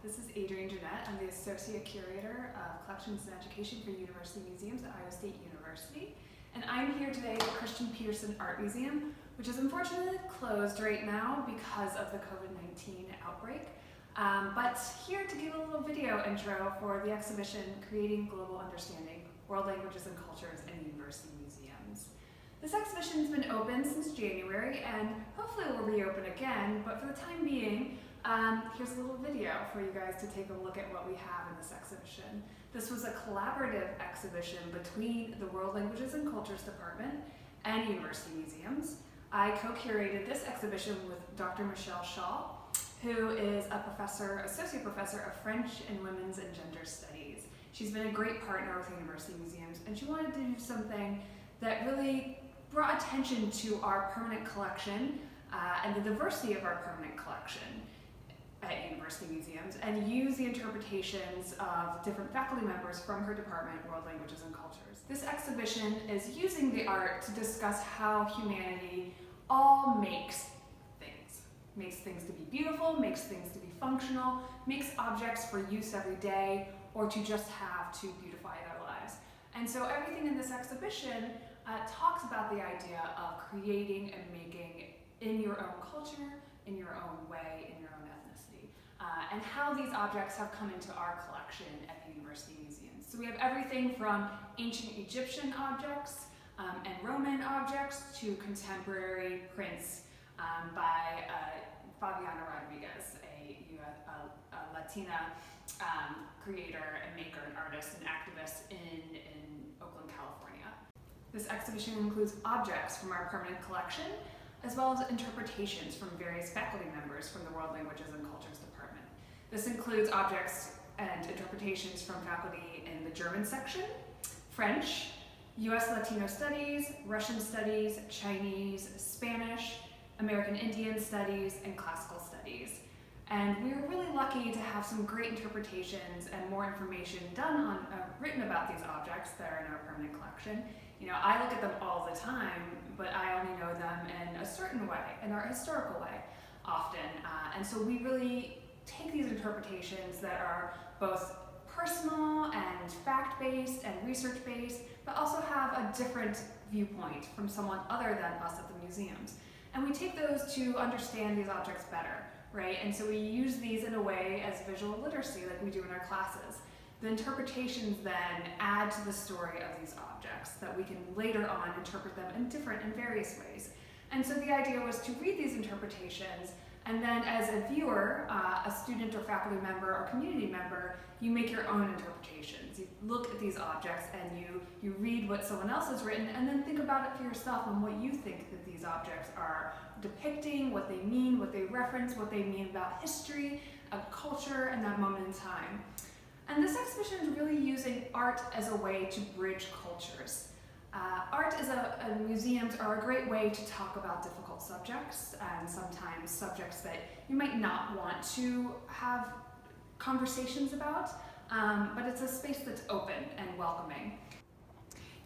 This is Adrienne Gennett. I'm the Associate Curator of Collections and Education for University Museums at Iowa State University. And I'm here today at the Christian Petersen Art Museum, which is unfortunately closed right now because of the COVID-19 outbreak. But here to give a little video intro for the exhibition, Creating Global Understanding, World Languages and Cultures in University Museums. This exhibition's been open since January and hopefully will reopen again, but for the time being, here's a little video for you guys to take a look at what we have in this exhibition. This was a collaborative exhibition between the World Languages and Cultures Department and University Museums. I co-curated this exhibition with Dr. Michelle Shaw, who is a associate professor of French and Women's and Gender Studies. She's been a great partner with University Museums, and she wanted to do something that really brought attention to our permanent collection and the diversity of our permanent collection at University Museums, and use the interpretations of different faculty members from her department, World Languages and Cultures. This exhibition is using the art to discuss how humanity all makes things to be beautiful, makes things to be functional, makes objects for use every day, or to just have to beautify their lives. And so everything in this exhibition talks about the idea of creating and making in your own culture, in your own way, in your own ethnicity, and how these objects have come into our collection at the University Museums. So we have everything from ancient Egyptian objects and Roman objects to contemporary prints by Favianna Rodríguez, a Latina creator and maker and artist and activist in Oakland, California. This exhibition includes objects from our permanent collection, as well as interpretations from various faculty members from the World Languages and Cultures Department. This includes objects and interpretations from faculty in the German section, French, US Latino Studies, Russian Studies, Chinese, Spanish, American Indian Studies, and Classical Studies. And we were really lucky to have some great interpretations and more information written about these objects that are in our permanent collection. You know, I look at them all the time, but I only know them in a certain way, in our historical way, often. And so we really take these interpretations that are both personal and fact-based and research-based, but also have a different viewpoint from someone other than us at the museums. And we take those to understand these objects better, right? And so we use these in a way as visual literacy, like we do in our classes. The interpretations then add to the story of these objects that we can later on interpret them in various ways. And so the idea was to read these interpretations, and then as a viewer, a student or faculty member or community member, you make your own interpretations. You look at these objects and you read what someone else has written, and then think about it for yourself and what you think that these objects are depicting, what they mean, what they reference, what they mean about history, of culture, and that moment in time. And this exhibition is really using art as a way to bridge cultures. Museums are a great way to talk about difficult subjects, and sometimes subjects that you might not want to have conversations about, but it's a space that's open and welcoming.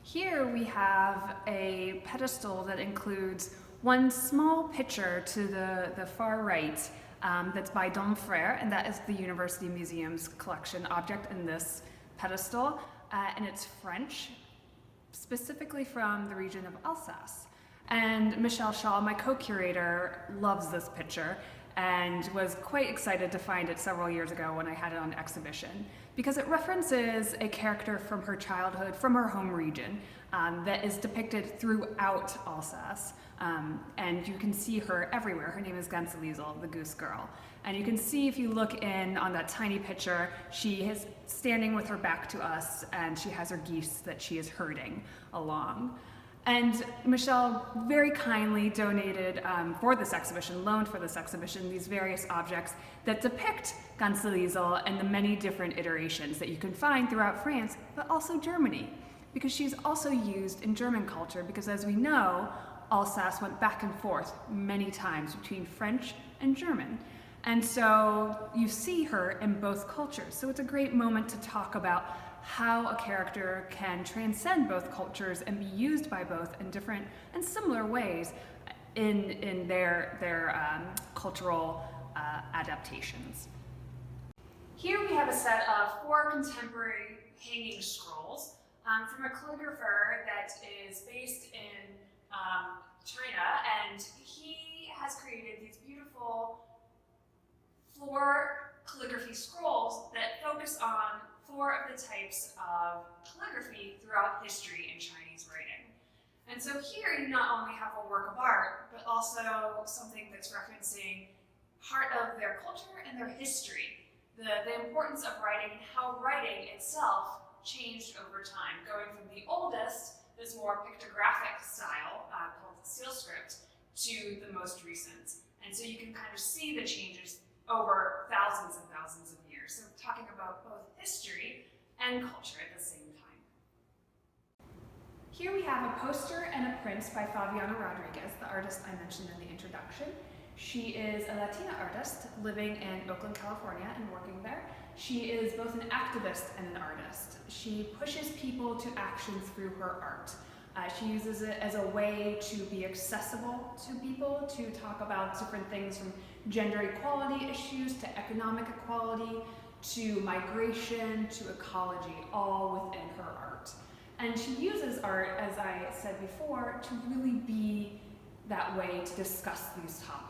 Here we have a pedestal that includes one small picture to the far right that's by Dolores, and that is the University Museum's collection object in this pedestal, and it's French, specifically from the region of Alsace. And Michelle Shaw, my co-curator, loves this picture and was quite excited to find it several years ago when I had it on exhibition, because it references a character from her childhood, from her home region, that is depicted throughout Alsace. And you can see her everywhere. Her name is Ganseliesel, the goose girl. And you can see, if you look in on that tiny picture, she is standing with her back to us, and she has her geese that she is herding along. And Michelle very kindly donated for this exhibition, loaned for this exhibition, these various objects that depict Ganseliesel and the many different iterations that you can find throughout France, but also Germany, because she's also used in German culture, because as we know, Alsace went back and forth many times between French and German. And so you see her in both cultures. So it's a great moment to talk about how a character can transcend both cultures and be used by both in different and similar ways in their cultural adaptations. Here we have a set of 4 contemporary hanging scrolls from a calligrapher that is based in China, and he has created these beautiful floor calligraphy scrolls that focus on 4 of the types of calligraphy throughout history in Chinese writing. And so here you not only have a work of art, but also something that's referencing part of their culture and their history. The importance of writing and how writing itself changed over time, going from the oldest, this more pictographic style called seal script, to the most recent. And so you can kind of see the changes over thousands and thousands of years. So we're talking about both history and culture at the same time. Here we have a poster and a print by Favianna Rodríguez, the artist I mentioned in the introduction. She is a Latina artist living in Oakland, California and working there. She is both an activist and an artist. She pushes people to action through her art. She uses it as a way to be accessible to people, to talk about different things from gender equality issues to economic equality to migration to ecology, all within her art. And she uses art, as I said before, to really be that way to discuss these topics.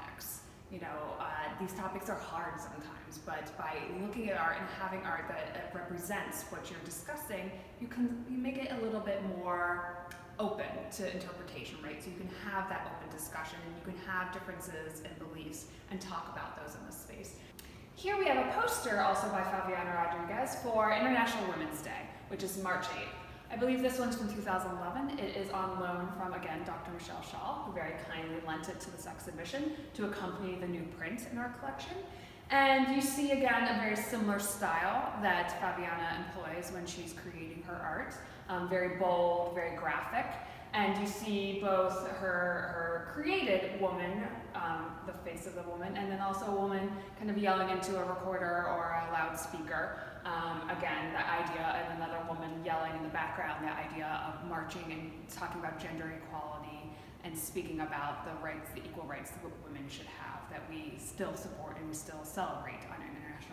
These topics are hard sometimes, but by looking at art and having art that represents what you're discussing, you make it a little bit more open to interpretation, right? So you can have that open discussion and you can have differences in beliefs and talk about those in the space. Here we have a poster also by Favianna Rodríguez for International Women's Day, which is March 8th. I believe this one's from 2011. It is on loan from, again, Dr. Michelle Shaw, who very kindly lent it to this exhibition to accompany the new print in our collection. And you see, again, a very similar style that Favianna employs when she's creating her art. Very bold, very graphic. And you see both her created woman, the face of the woman, and then also a woman kind of yelling into a recorder or a loudspeaker. Again, the idea of another woman yelling in the background, the idea of marching and talking about gender equality and speaking about the rights, the equal rights that women should have, that we still support and we still celebrate on International